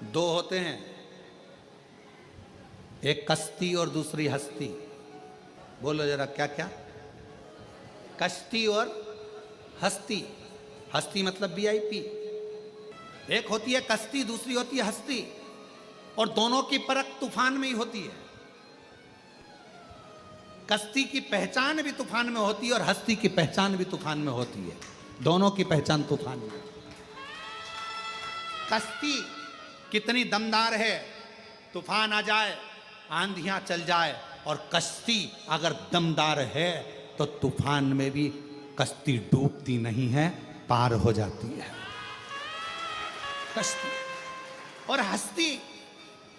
दो होते हैं, एक कश्ती और दूसरी हस्ती। बोलो जरा क्या क्या? कश्ती और हस्ती। हस्ती मतलब वीआईपी। एक होती है कश्ती, दूसरी होती है हस्ती, और दोनों की परख तूफान में ही होती है। कश्ती की पहचान भी तूफान में होती है और हस्ती की पहचान भी तूफान में होती है। दोनों की पहचान तूफान में। कश्ती कितनी दमदार है, तूफान आ जाए, आंधियां चल जाए, और कश्ती अगर दमदार है तो तूफान में भी कश्ती डूबती नहीं है, पार हो जाती है कश्ती। और हस्ती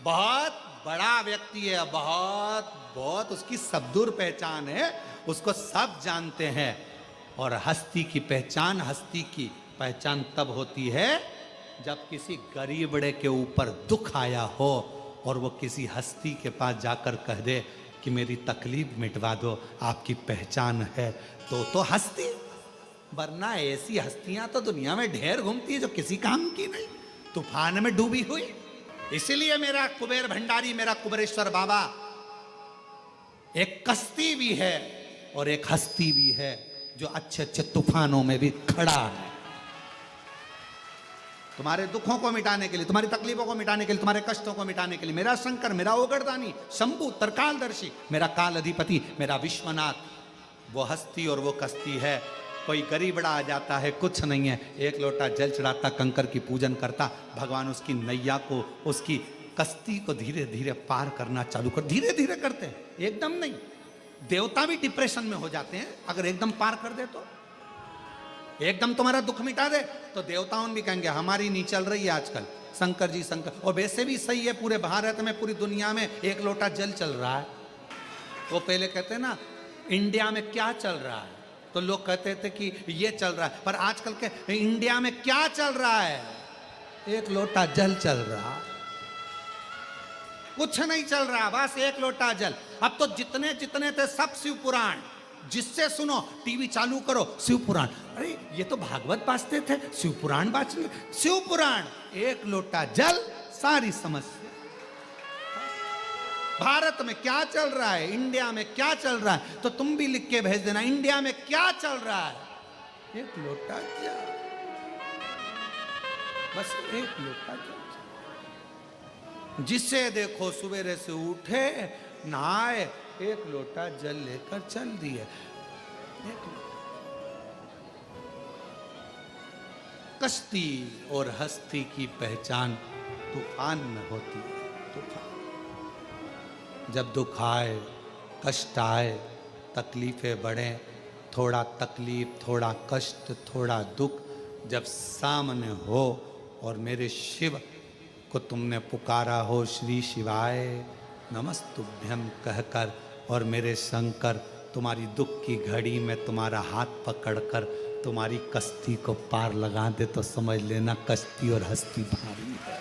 बहुत बड़ा व्यक्ति है, बहुत बहुत उसकी सब दूर पहचान है, उसको सब जानते हैं। और हस्ती की पहचान तब होती है जब किसी गरीबड़े के ऊपर दुख आया हो और वो किसी हस्ती के पास जाकर कह दे कि मेरी तकलीफ मिटवा दो, आपकी पहचान है, तो हस्ती। वरना ऐसी हस्तियां तो दुनिया में ढेर घूमती है जो किसी काम की नहीं, तूफान में डूबी हुई। इसलिए मेरा कुबेर भंडारी, मेरा कुबेरेश्वर बाबा एक कश्ती भी है और एक हस्ती भी है, जो अच्छे अच्छे तूफानों में भी खड़ा है। तुम्हारे दुखों को मिटाने के लिए, तुम्हारी तकलीफों को मिटाने के लिए, तुम्हारे कष्टों को मिटाने के लिए मेरा शंकर, मेरा ओगरदानी, शंभु, तरकालदर्शी, मेरा काल अधिपति, मेरा विश्वनाथ, वो हस्ती और वो कश्ती है। कोई गरीबड़ा आ जाता है, कुछ नहीं है, एक लोटा जल चढ़ाता, कंकर की पूजन करता, भगवान उसकी नैया को, उसकी कश्ती को धीरे धीरे पार करना चालू कर। धीरे धीरे करते हैं, एकदम नहीं। देवता भी डिप्रेशन में हो जाते हैं अगर एकदम पार कर दे तो। एकदम तुम्हारा दुख मिटा दे तो देवताओं भी कहेंगे हमारी नहीं चल रही है आजकल, शंकर जी शंकर। और वैसे भी सही है, पूरे भारत में, पूरी दुनिया में एक लोटा जल चल रहा है। वो पहले कहते हैं ना इंडिया में क्या चल रहा है, तो लोग कहते थे कि ये चल रहा है, पर आजकल के इंडिया में क्या चल रहा है? एक लोटा जल चल रहा, कुछ नहीं चल रहा, बस एक लोटा जल। अब तो जितने जितने थे सब शिव पुराण, जिससे सुनो, टीवी चालू करो शिव पुराण। अरे ये तो भागवत बाजते थे, शिव पुराण बाज, शिव पुराण। एक लोटा जल, सारी समस्या। भारत में क्या चल रहा है, इंडिया में क्या चल रहा है, तो तुम भी लिख के भेज देना इंडिया में क्या चल रहा है। एक लोटा जल, बस एक लोटा जल। जिसे देखो सवेरे से उठे, नहाए, एक लोटा जल लेकर चल दिए। कश्ती और हस्ती की पहचान तूफान में होती है। तूफान जब दुख आए, कष्ट आए, तकलीफें बढ़े, थोड़ा तकलीफ, थोड़ा कष्ट, थोड़ा दुख जब सामने हो और मेरे शिव को तुमने पुकारा हो, श्री शिवाय नमस्तुभ्यम कहकर, और मेरे शंकर तुम्हारी दुख की घड़ी में तुम्हारा हाथ पकड़कर तुम्हारी कश्ती को पार लगा दे, तो समझ लेना कश्ती और हस्ती भारी है।